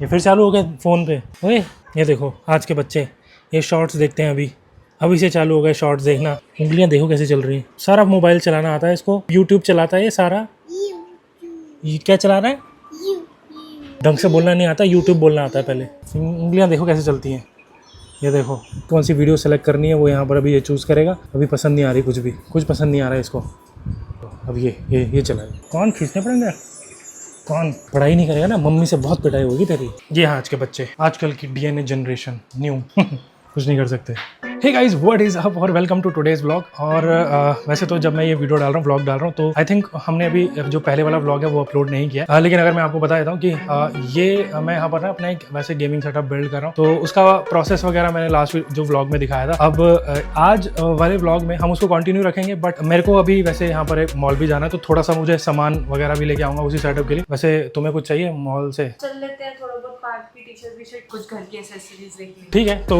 ये फिर चालू हो गया फ़ोन पे। ओए ये देखो आज के बच्चे ये शॉर्ट्स देखते हैं अभी से चालू हो गए शॉर्ट्स देखना। उंगलियां देखो कैसे चल रही हैं। सारा मोबाइल चलाना आता है इसको, यूट्यूब चलाता है ये सारा। ये क्या चला रहा है? ढंग से बोलना नहीं आता, यूट्यूब बोलना आता है पहले। उंगलियां देखो कैसे चलती हैं। ये देखो कौन सी वीडियो सेलेक्ट करनी है वो यहाँ पर अभी ये चूज़ करेगा। अभी पसंद नहीं आ रही, कुछ पसंद नहीं आ रहा है इसको। अब ये चलाए। कौन खींचने पड़ेंगे? कौन पढ़ाई नहीं करेगा ना, मम्मी से बहुत पिटाई होगी तेरी। ये आज के बच्चे, आजकल की डीएनए जनरेशन न्यू कुछ नहीं कर सकते। Hey guys, what is up और वेलकम टू टुडेज व्लॉग। और वैसे तो जब मैं ये वीडियो डाल रहा हूँ, व्लॉग डाल रहा हूँ, तो आई थिंक हमने अभी जो पहले वाला व्लॉग है वो अपलोड नहीं किया। लेकिन अगर मैं आपको बता देता हूँ कि ये मैं यहाँ पर ना अपना एक वैसे गेमिंग सेटअप बिल्ड कर रहा हूँ, तो उसका प्रोसेस वगैरह मैंने लास्ट जो व्लॉग में दिखाया था। अब आज वाले व्लॉग में हम उसको कंटिन्यू रखेंगे, बट मेरे को अभी वैसे यहाँ पर एक मॉल भी जाना है, तो थोड़ा सा मुझे सामान वगैरह भी लेके आऊँगा उसी सेटअप के लिए। वैसे तुम्हें कुछ चाहिए मॉल से? चल लेते हैं थोड़ा बहुत पार्ट की टी-शर्ट कुछ घर की एक्सेसरीज देख लेंगे। ठीक है, तो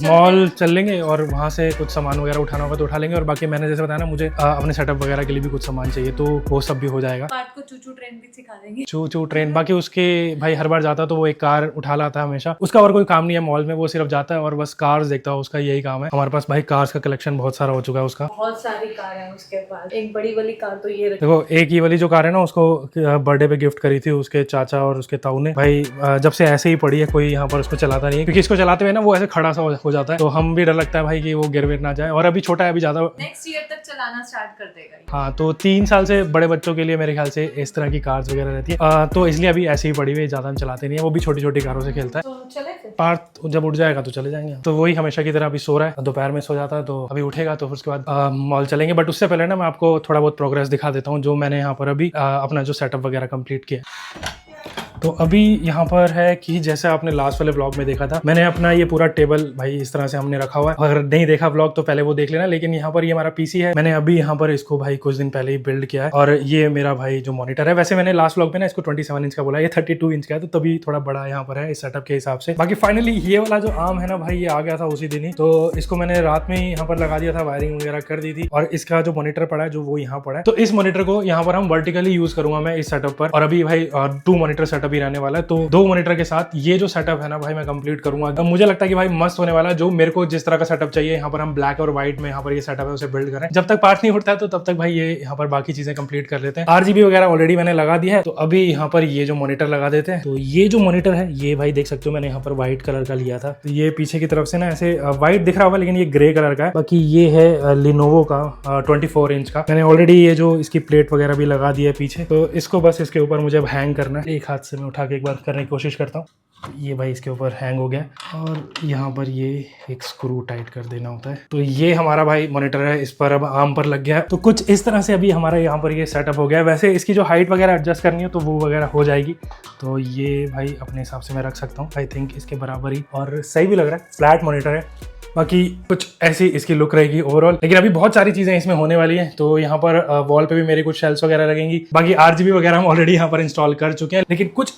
मॉल चल लेंगे और वहाँ से कुछ सामान वगैरह उठाना होगा तो उठा लेंगे। और बाकी मैंने जैसे बताया ना, मुझे अपने सेटअप वगैरह के लिए भी कुछ सामान चाहिए, तो वो सब भी हो जाएगा। पार्ट को चूचू ट्रेन भी सिखा देंगे। चू ट्रेन, बाकी उसके भाई हर बार जाता तो वो एक कार उठा लाता है हमेशा। उसका और कोई काम नहीं है मॉल में, वो सिर्फ जाता है और बस कार्स देखता है, उसका यही काम है। हमारे पास भाई कार्स का कलेक्शन बहुत सारा हो चुका है उसका। बहुत सारी कार है उसके पास। एक बड़ी वाली कार तो ये देखो, एक ये वाली जो कार है ना, उसको बर्थडे पे गिफ्ट करी थी उसके चाचा और उसके ताऊ ने। भाई जब से ऐसे ही पड़ी है, कोई यहाँ पर उसको चलाता नहीं है, क्योंकि इसको चलाते हुए ना वो ऐसे खड़ा सा हो जाता है, तो हम भी डर लगता है भाई कि वो गिर विर ना जाए। और अभी छोटा है, अभी ज्यादा नेक्स्ट ईयर तक चलाना स्टार्ट कर देगा। हाँ, तो 3 साल से बड़े बच्चों के लिए मेरे ख्याल से इस तरह की कार्स वगैरह रहती है, तो इसलिए अभी ऐसे ही पड़ी हुई, ज्यादा हम चलाते नहीं है। वो भी छोटी छोटी कारों से खेलता है। तो चले फिर। पार्थ जब उठ जाएगा तो चले जाएंगे। तो वही हमेशा की तरह अभी सो रहा है, दोपहर में सो जाता है, तो अभी उठेगा तो फिर उसके बाद मॉल चलेंगे। बट उससे पहले ना मैं आपको थोड़ा बहुत प्रोग्रेस दिखा देता हूँ, जो मैंने यहाँ पर अभी अपना जो सेटअप वगैरह कंप्लीट किया। तो अभी यहाँ पर है कि जैसे आपने लास्ट वाले व्लॉग में देखा था, मैंने अपना ये पूरा टेबल भाई इस तरह से हमने रखा हुआ है। अगर नहीं देखा व्लॉग तो पहले वो देख लेना। लेकिन यहाँ पर ये हमारा पीसी है, मैंने अभी यहाँ पर इसको भाई कुछ दिन पहले ही बिल्ड किया है। और ये मेरा भाई जो मॉनिटर है, वैसे मैंने लास्ट व्लॉग में ना इसको 27 इंच का बोला, ये 32 इंच का है, तो तभी थोड़ा बड़ा यहाँ पर है इस सेटअप के हिसाब से। बाकी फाइनली ये वाला जो आर्म है ना भाई, ये आ गया था उसी दिन ही, तो इसको मैंने रात में ही यहाँ पर लगा दिया था, वायरिंग वगैरह कर दी थी। और इसका जो मॉनिटर पड़ा है, जो वो यहाँ पड़ा है, तो इस मॉनिटर को यहाँ पर हम वर्टिकली यूज करूंगा मैं इस सेटअप पर। और अभी भाई 2 मॉनिटर सेटअप ही रहने वाला है, तो 2 मॉनिटर के साथ ये जो सेटअप है ना भाई, मैं कंप्लीट करूंगा। अब मुझे लगता है कि भाई मस्त होने वाला है। जो मेरे को जिस तरह का सेटअप चाहिए, यहाँ पर हम ब्लैक और व्हाइट में यहाँ पर ये सेटअप है उसे बिल्ड करें। जब तक पार्ट नहीं उठता है तो तब तक भाई ये यहाँ पर बाकी चीजें कंप्लीट कर लेते हैं। RGB वगैरह ऑलरेडी मैंने लगा दिया है, तो अभी यहाँ पर ये जो मॉनिटर लगा देते हैं। तो ये जो मॉनिटर है, ये भाई देख सकते हो मैंने यहाँ पर व्हाइट कलर का लिया था। तो ये पीछे की तरफ से ना ऐसे व्हाइट दिख रहा होगा, लेकिन ये ग्रे कलर का है। बाकी ये है लिनोवो का 24 इंच का। मैंने ऑलरेडी ये जो इसकी प्लेट वगैरह भी लगा दी है पीछे, तो इसको बस इसके ऊपर मुझे अब हैंग करना है। एक हाथ से मैं उठा के एक बार करने की कोशिश करता हूँ। ये भाई इसके ऊपर हैंग हो गया, और यहाँ पर ये एक स्क्रू टाइट कर देना होता है। तो ये हमारा भाई मॉनिटर है, इस पर अब आर्म पर लग गया है। तो कुछ इस तरह से अभी हमारा यहाँ पर ये सेटअप हो गया है। वैसे इसकी जो हाइट वगैरह एडजस्ट करनी है तो वो वगैरह हो जाएगी। तो ये भाई अपने हिसाब से मैं रख सकता हूँ, आई थिंक इसके बराबर ही, और सही भी लग रहा है। फ्लैट मॉनिटर है, बाकी कुछ ऐसी इसकी लुक रहेगी ओवरऑल। लेकिन अभी बहुत सारी चीजें इसमें होने वाली हैं। तो यहाँ पर वॉल पे भी मेरे कुछ शेल्स वगैरह लगेंगी। बाकी RGB वगैरह हम ऑलरेडी यहाँ पर इंस्टॉल कर चुके हैं, लेकिन कुछ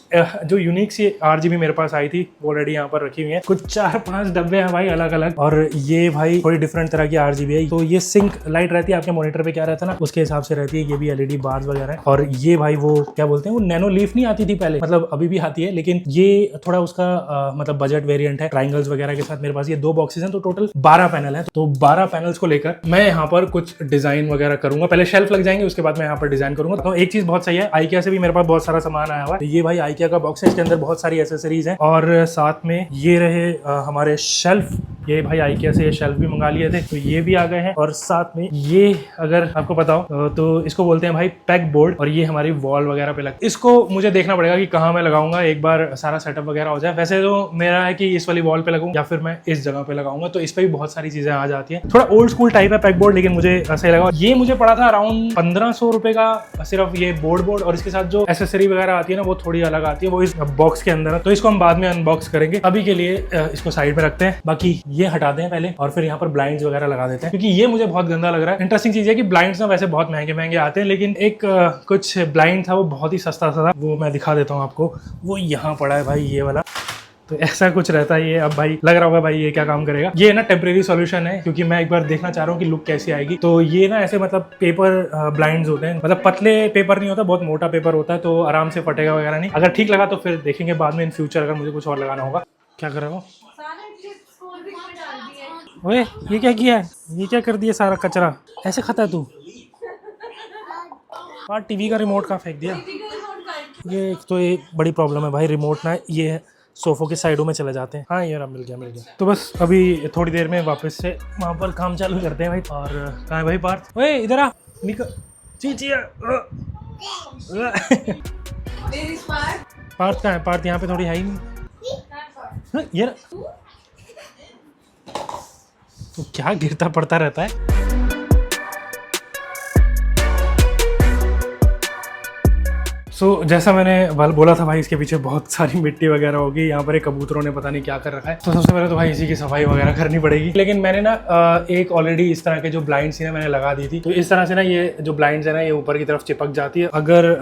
जो यूनिक सी RGB मेरे पास आई थी वो ऑलरेडी यहाँ पर रखी हुई है। कुछ 4-5 डब्बे हैं भाई अलग अलग, और ये भाई थोड़ी डिफरेंट तरह की RGB है। तो ये सिंक लाइट रहती है, आपके मॉनिटर पे क्या रहता है ना उसके हिसाब से रहती है। ये भी LED बार्स वगैरह है। और ये भाई वो क्या बोलते हैं, वो नैनो लीफ नहीं आती थी पहले, मतलब अभी भी आती है, लेकिन ये थोड़ा उसका मतलब बजट वेरिएंट है। ट्राइंगल्स वगैरह के साथ मेरे पास ये 2 बॉक्सेस हैं, तो टोटल 12 पैनल है। तो 12 पैनल्स को लेकर मैं यहाँ पर कुछ डिजाइन वगैरह करूंगा। पहले शेल्फ लग जाएंगे, उसके बाद मैं यहाँ पर डिजाइन करूंगा। तो एक चीज बहुत सही है, IKEA से भी मेरे पास बहुत सारा सामान आया हुआ है। ये भाई IKEA का बॉक्स है, इसके अंदर बहुत सारी एसेसरीज हैं। और साथ में ये रहे हमारे शेल्फ। ये भाई IKEA से ये शेल्फ भी मंगा लिए थे, तो ये भी आ गए हैं। और साथ में ये, अगर आपको पता हो तो इसको बोलते हैं भाई पैक बोर्ड, और ये हमारी वॉल वगैरह पे लग। इसको मुझे देखना पड़ेगा कि कहाँ मैं लगाऊंगा, एक बार सारा सेटअप वगैरह हो जाए। वैसे तो मेरा है कि इस वाली वॉल पे लगाऊं या फिर मैं इस जगह पे लगाऊंगा, तो इस पे भी बहुत सारी चीजें आ जाती हैं। थोड़ा ओल्ड स्कूल टाइप है पैक बोर्ड, लेकिन मुझे सही लगा। ये मुझे पड़ा था अराउंड 1500 रुपए का सिर्फ ये बोर्ड, और इसके साथ जो एसेसरी वगैरह आती है ना वो थोड़ी अलग आती है, वो इस बॉक्स के अंदर है। तो इसको हम बाद में अनबॉक्स करेंगे, अभी के लिए इसको साइड में रखते हैं। बाकी ये हटा दें पहले, और फिर यहाँ पर ब्लाइंड्स वगैरह लगा देते हैं, क्योंकि ये मुझे बहुत गंदा लग रहा है। इंटरेस्टिंग चीज है कि ब्लाइंड्स ना वैसे बहुत महंगे महंगे आते हैं, लेकिन एक कुछ ब्लाइंड था वो बहुत ही सस्ता सा था, वो मैं दिखा देता हूँ आपको। वो यहाँ पड़ा है भाई, ये वाला। तो ऐसा कुछ रहता है ये। अब भाई लग रहा होगा भाई ये क्या काम करेगा। ये ना टेम्परेरी सॉल्यूशन है, क्योंकि मैं एक बार देखना चाह रहा हूँ कि लुक कैसी आएगी। तो ये ना ऐसे मतलब पेपर ब्लाइंड्स होते हैं, मतलब पतले पेपर नहीं होता, बहुत मोटा पेपर होता है, तो आराम से फटेगा वगैरह नहीं। अगर ठीक लगा तो फिर देखेंगे बाद में इन फ्यूचर अगर मुझे कुछ और लगाना होगा। क्या कर रहे हो? ओए ये क्या किया है? ये क्या कर दिया? सारा कचरा ऐसे खाता है तू? और टीवी का रिमोट कहाँ फेंक दिया? ये एक तो एक बड़ी प्रॉब्लम है भाई, रिमोट ना ये सोफों के साइडों में चले जाते हैं। हाँ ये रहा, मिल गया। तो बस अभी थोड़ी देर में वापस से वहाँ पर काम चालू करते हैं भाई। और कहाँ है भाई पार्थ? ओए इधर आ, निकल। पार्थ कहाँ है? पार्थ यहाँ पे थोड़ी है ही नहीं। ये तो क्या गिरता पड़ता रहता है। जैसा मैंने बोला था भाई, इसके पीछे बहुत सारी मिट्टी वगैरह होगी। यहाँ पर एक कबूतरों ने पता नहीं क्या कर रखा है। तो सबसे पहले तो भाई इसी की सफाई वगैरह करनी पड़ेगी। लेकिन मैंने ना एक ऑलरेडी इस तरह के जो ब्लाइंड्स ना मैंने लगा दी थी। तो इस तरह से ना ये जो ब्लाइंड्स है ना ये ऊपर की तरफ चिपक जाती है। अगर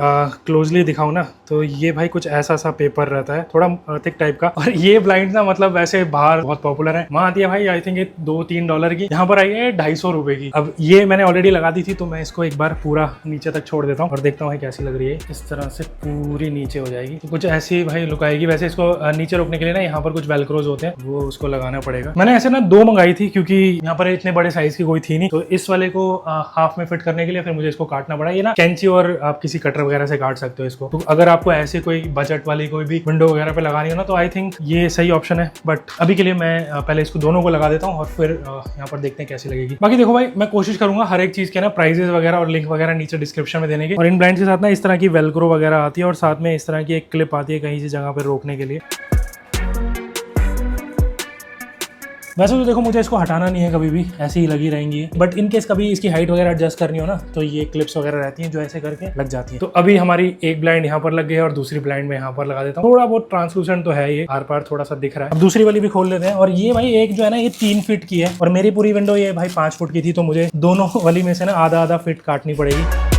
क्लोजली दिखाऊं ना तो ये भाई कुछ ऐसा सा पेपर रहता है, थोड़ा थिक टाइप का। और ये ब्लाइंड ना मतलब वैसे बाहर बहुत पॉपुलर है। वहाँ आती है भाई आई थिंक ये $2-3 की, यहाँ पर आई है ₹250 की। अब ये मैंने ऑलरेडी लगा दी थी, तो मैं इसको एक बार पूरा नीचे तक छोड़ देता हूँ और देखता हूँ कैसी लग रही है। इस तरह से पूरी नीचे हो जाएगी तो कुछ ऐसी भाई लुक आएगी। वैसे इसको नीचे रोकने के लिए ना यहाँ पर कुछ वेलक्रोज होते हैं, वो उसको लगाना पड़ेगा। मैंने ऐसे ना 2 मंगाई थी, क्योंकि यहाँ पर इतने बड़े साइज की कोई थी नहीं। तो इस वाले को हाफ में फिट करने के लिए फिर मुझे इसको काटना पड़ा। ये ना कैंची और आप किसी कटर वगैरह से काट सकते हो इसको। तो अगर आपको ऐसे कोई बजट वाली कोई भी विंडो वगैरह पे लगानी हो ना, तो आई थिंक ये सही ऑप्शन है। बट अभी के लिए मैं पहले इसको दोनों को लगा देता हूँ और फिर यहाँ पर देखते हैं कैसी लगेगी। बाकी देखो भाई, मैं कोशिश करूंगा हर एक चीज के ना प्राइजेस वगैरह और लिंक वगैरह नीचे डिस्क्रिप्शन में देने के। और इन ब्लाइंड के साथ ना इस तरह की वेलक्रो वगैरह आती है और साथ में इस तरह की एक क्लिप आती है कहीं से जगह पर रोकने के लिए। वैसे तो देखो मुझे इसको हटाना नहीं है, कभी भी ऐसे ही लगी रहेंगी। बट इन केस कभी इसकी हाइट वगैरह एडजस्ट करनी हो ना, तो ये क्लिप्स वगैरह रहती हैं जो ऐसे करके लग जाती हैं। तो अभी हमारी एक ब्लाइंड यहाँ पर लग गई है और दूसरी ब्लाइंड में यहाँ पर लगा देता हूँ। थोड़ा बहुत ट्रांसलूसेंट तो है, ये आर पार थोड़ा सा दिख रहा है। अब दूसरी वाली भी खोल लेते हैं। और ये भाई एक जो है ना ये 3 फीट की है और मेरी पूरी विंडो ये भाई 5 फुट की थी। तो मुझे दोनों वाली में से ना आधा फीट काटनी पड़ेगी।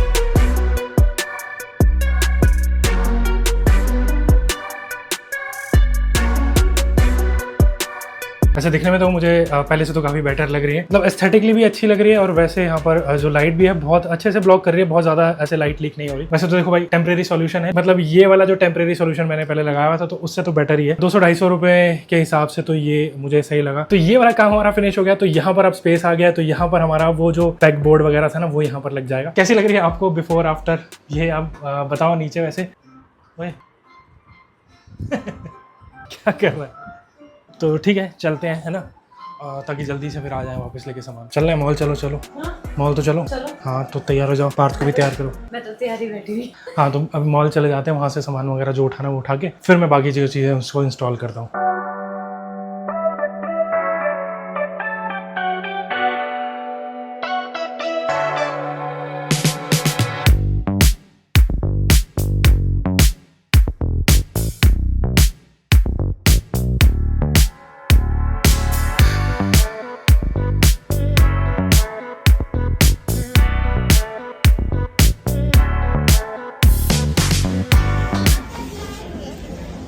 ऐसे दिखने में तो मुझे पहले से तो काफ़ी बेटर लग रही है, मतलब एस्थेटिकली भी अच्छी लग रही है। और वैसे यहाँ पर जो लाइट भी है बहुत अच्छे से ब्लॉक कर रही है, बहुत ज़्यादा ऐसे लाइट लीक नहीं हो रही। वैसे तो देखो भाई टेम्परेरी सॉल्यूशन है, मतलब ये वाला जो टेम्परेरी सॉल्यूशन मैंने पहले लगाया हुआ था तो उससे तो बेटर ही है। 200-250 रुपये के हिसाब से तो ये मुझे सही लगा। तो ये वाला काम हमारा फिनिश हो गया। तो यहाँ पर अब स्पेस आ गया, तो यहाँ पर हमारा वो जो पैक बोर्ड वगैरह था ना वो यहाँ पर लग जाएगा। कैसी लग रही है आपको बिफोर आफ्टर, ये आप बताओ नीचे। वैसे क्या कर रहा है? तो ठीक है चलते हैं, है ना, ताकि जल्दी से फिर आ जाए वापस लेके सामान। चल रहे हैं मॉल? चलो मॉल तो चलो। हाँ तो तैयार हो जाओ, पार्थ को भी तैयार करो। मैं तो तैयारी बैठी हुई। हाँ तो अभी मॉल चले जाते हैं, वहाँ से सामान वगैरह जो उठाना वो उठा के फिर मैं बाकी जो चीज़ें उसको इंस्टॉल करता हूँ।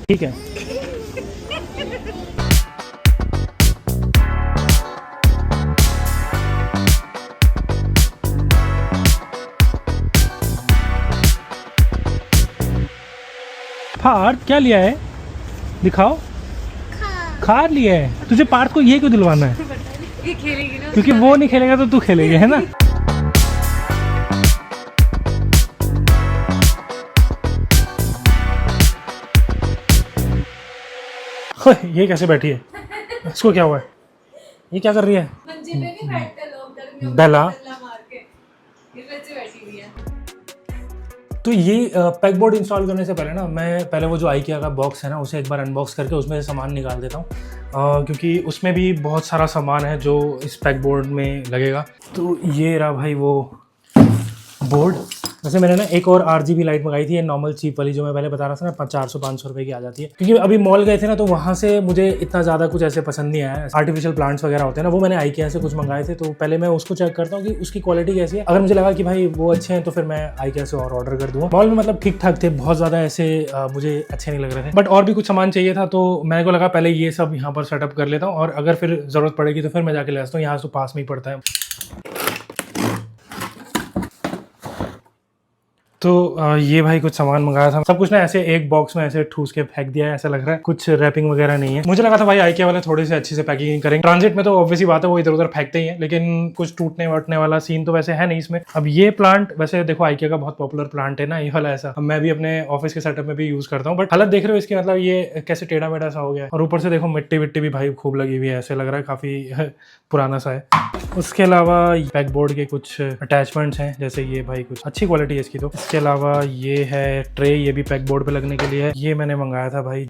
ठीक है पार्थ क्या लिया है? दिखाओ। खार लिया है तुझे? पार्थ को ये क्यों दिलवाना है? ये खेलेगी ना, क्योंकि वो नहीं खेलेगा तो तू खेलेगी, है ना। ये कैसे बैठी है? इसको क्या हुआ है? ये क्या कर रही है? मंजे पे नहीं बैठते लोग गर्मियों में, बेला मार के ये वैसे बैठी हुई है। तो ये पैक बोर्ड इंस्टॉल करने से पहले ना मैं पहले वो जो IKEA का बॉक्स है ना उसे एक बार अनबॉक्स करके उसमें से सामान निकाल देता हूँ, क्योंकि उसमें भी बहुत सारा सामान है जो इस पैक बोर्ड में लगेगा। तो ये रहा भाई वो बोर्ड। वैसे मैंने ना एक और RGB लाइट मंगाई थी, ये नॉर्मल चीप वाली जो मैं पहले बता रहा था ना, 400-500 रुपए की आ जाती है। क्योंकि अभी मॉल गए थे ना, तो वहाँ से मुझे इतना ज़्यादा कुछ ऐसे पसंद नहीं आया। आर्टिफिशियल प्लांट्स वगैरह होते हैं ना, वो मैंने IKEA से कुछ मंगाए थे, तो पहले मैं उसको चेक करता हूँ कि उसकी क्वालिटी कैसी है। अगर मुझे लगा कि भाई वो अच्छे हैं तो फिर मैं IKEA से और ऑर्डर कर दूँगा। मॉल में मतलब ठीक ठाक थे, बहुत ज़्यादा ऐसे मुझे अच्छे नहीं लग रहे थे, बट और भी कुछ सामान चाहिए था, तो मेरे को लगा पहले ये सब यहाँ पर सेटअप कर लेता हूँ, और अगर फिर ज़रूरत पड़ेगी तो फिर मैं जाके ले आता हूँ। यहाँ से पास में ही पड़ता है। तो ये भाई कुछ सामान मंगाया था, सब कुछ ना ऐसे एक बॉक्स में ऐसे ठूस के फेंक दिया है, ऐसा लग रहा है कुछ रैपिंग वगैरह नहीं है। मुझे लगा था भाई IKEA वाले थोड़े से अच्छे से पैकिंग करेंगे, ट्रांजिट में तो ऑब्वियसली बात है वो इधर उधर फेंकते ही है, लेकिन कुछ टूटने वटने वाला सीन तो वैसे है नहीं इसमें। अब ये प्लांट वैसे देखो IKEA का बहुत पॉपुलर प्लांट है ना, ये वाला ऐसा, अब मैं भी अपने ऑफिस के सेटअप में भी यूज करता हूँ, बट हालत देख रहे हो इसकी, मतलब ये कैसे टेढ़ा मेढ़ा सा हो गया, और ऊपर से देखो मिट्टी विट्टी भी भाई खूब लगी हुई है, ऐसे लग रहा है काफी पुराना सा है। उसके अलावा बैकबोर्ड के कुछ अटैचमेंट्स हैं, जैसे ये भाई कुछ अच्छी क्वालिटी है इसकी। तो इसके अलावा ये है ट्रे, ये भी बैकबोर्ड पे लगने के लिए है, ये मैंने मंगाया था भाई।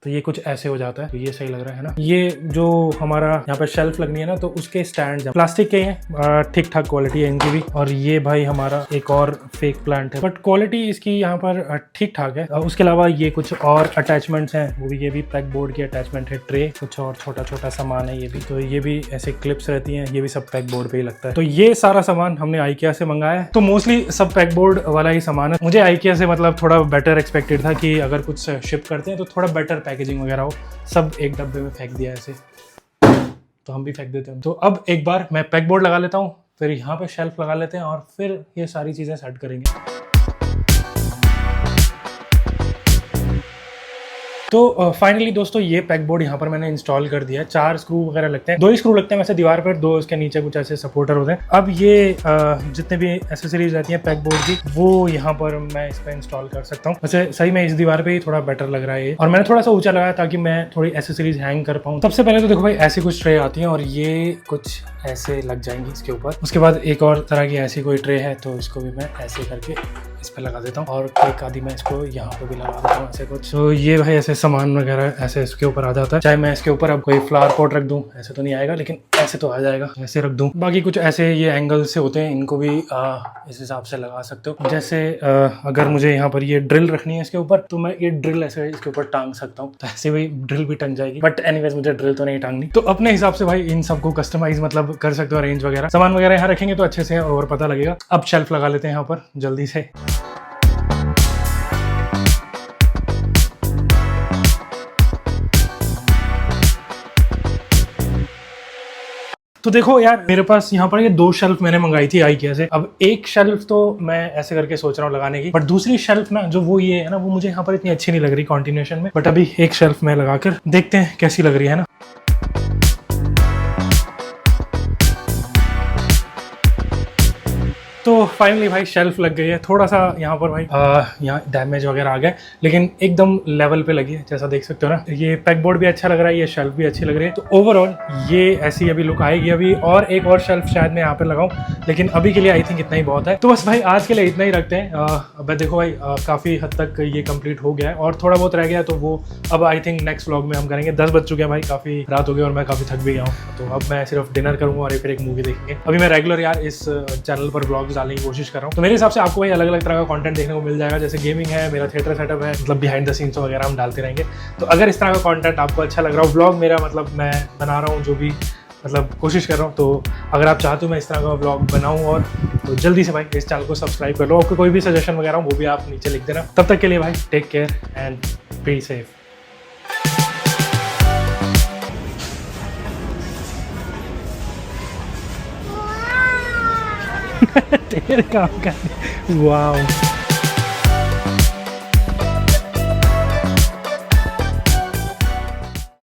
तो ये कुछ ऐसे हो जाता है, तो ये सही लग रहा है ना। ये जो हमारा यहाँ पर शेल्फ लगनी है ना, तो उसके स्टैंड प्लास्टिक के हैं, ठीक ठाक क्वालिटी है इनकी भी। और ये भाई हमारा एक और फेक प्लांट है, बट क्वालिटी इसकी यहाँ पर ठीक ठाक है। उसके अलावा ये कुछ और अटैचमेंट्स हैं, वो भी ये भी पैकबोर्ड की अटैचमेंट है। ट्रे, कुछ और छोटा छोटा सामान है ये भी, तो ये भी ऐसे क्लिप्स रहती हैं, ये भी सब पैकबोर्ड पे ही लगता है। तो ये सारा सामान हमने IKEA से मंगाया है, तो मोस्टली सब पैकबोर्ड वाला ही सामान है। मुझे IKEA से मतलब थोड़ा बेटर एक्सपेक्टेड था कि अगर कुछ शिप करते हैं तो थोड़ा बेटर पैकेजिंग वगैरह हो, सब एक डब्बे में फेंक दिया ऐसे, तो हम भी फेंक देते हैं। तो अब एक बार मैं पैकबोर्ड लगा लेता हूँ, फिर यहाँ पे शेल्फ लगा लेते हैं, और फिर ये सारी चीजें सेट करेंगे। तो फाइनली दोस्तों ये पैकबोर्ड यहाँ पर मैंने इंस्टॉल कर दिया है। 4 स्क्रू वगैरह लगते हैं, 2 ही स्क्रू लगते हैं वैसे दीवार पर, 2 इसके नीचे कुछ ऐसे सपोर्टर होते हैं। अब ये जितने भी एसेसरीज रहती हैं पैकबोर्ड की, वो यहाँ पर मैं इस पर इंस्टॉल कर सकता हूँ। वैसे सही में इस दीवार पे ही थोड़ा बेटर लग रहा है ये, और मैंने थोड़ा सा ऊंचा लगाया ताकि मैं थोड़ी एसेसरीज हैंग कर पाऊँ। सबसे पहले तो देखो भाई ऐसी कुछ ट्रे आती हैं, और ये कुछ ऐसे लग जाएंगी इसके ऊपर। उसके बाद एक और तरह की ऐसी कोई ट्रे है, तो इसको भी मैं ऐसे करके इस पे लगा देता हूँ, और एक आधी मैं इसको यहाँ पे भी लगा देता हूँ ऐसे कुछ। तो ये भाई ऐसे सामान वगैरह ऐसे इसके ऊपर आ जाता है। चाहे मैं इसके ऊपर अब कोई फ्लावर पॉट रख दूँ, ऐसे तो नहीं आएगा, लेकिन ऐसे तो आ जाएगा, ऐसे रख दूँ। बाकी कुछ ऐसे ये एंगल से होते हैं, इनको भी इस हिसाब से लगा सकते हो। जैसे अगर मुझे यहाँ पर ये ड्रिल रखनी है इसके ऊपर, तो मैं ये ड्रिल ऐसे इसके ऊपर टांग सकता हूँ, तो ऐसे भी ड्रिल भी टंग जाएगी। बट एनीवेज मुझे ड्रिल तो नहीं टांगनी, तो अपने हिसाब से भाई इन सबको कस्टमाइज मतलब कर सकते हो, अरेंज वगैरह। सामान वगैरह यहाँ रखेंगे तो अच्छे से और पता लगेगा। अब शेल्फ लगा लेते हैं यहाँ पर जल्दी से। तो देखो यार, मेरे पास यहाँ पर ये 2 शेल्फ मैंने मंगाई थी IKEA से। अब एक शेल्फ तो मैं ऐसे करके सोच रहा हूँ लगाने की, बट दूसरी शेल्फ ना जो वो ये है ना, वो मुझे यहाँ पर इतनी अच्छी नहीं लग रही कॉन्टिन्यूशन में। बट अभी एक शेल्फ मैं लगाकर देखते हैं कैसी लग रही है ना। तो फाइनली भाई शेल्फ लग गई है। थोड़ा सा यहाँ पर भाई यहाँ डैमेज वगैरह आ गया, लेकिन एकदम लेवल पे लगी है, जैसा देख सकते हो ना। ये पैकबोर्ड भी अच्छा लग रहा है, ये शेल्फ भी अच्छी लग रही है। तो ओवरऑल ये ऐसी अभी लुक आएगी। अभी और एक और शेल्फ शायद मैं यहाँ पे लगाऊं, लेकिन अभी के लिए आई थिंक इतना ही बहुत है। तो बस भाई आज के लिए इतना ही रखते हैं। अब देखो भाई काफ़ी हद तक ये कंप्लीट हो गया है, और थोड़ा बहुत रह गया, तो वो अब आई थिंक नेक्स्ट व्लॉग में हम करेंगे। 10 बज चुके हैं भाई, काफ़ी रात हो गई और मैं काफ़ी थक भी गया हूँ। तो अब मैं सिर्फ डिनर करूँगा और फिर एक मूवी देखेंगे। अभी मैं रेगुलर यार इस चैनल पर ब्लॉग्स डालने की कोशिश कर रहा हूँ, तो मेरे हिसाब से आपको भाई अलग अलग तरह का कंटेंट देखने को मिल जाएगा। जैसे गेमिंग है, मेरा थिएटर सेटअप है, मतलब बिहाइंड द सीन्स वगैरह हम डालते रहेंगे। तो अगर इस तरह का कंटेंट आपको अच्छा लग रहा हो, व्लॉग मेरा मतलब मैं बना रहा हूँ, जो भी मतलब कोशिश कर रहा हूँ, तो अगर आप चाहते हो मैं इस तरह का व्लॉग बनाऊँ, और तो जल्दी से भाई इस चैनल को सब्सक्राइब कर लो। आपको कोई भी सजेशन वगैरह हो वो भी आप नीचे लिख देना। तब तक के लिए भाई take care and be safe. तेरे काम का वाओ।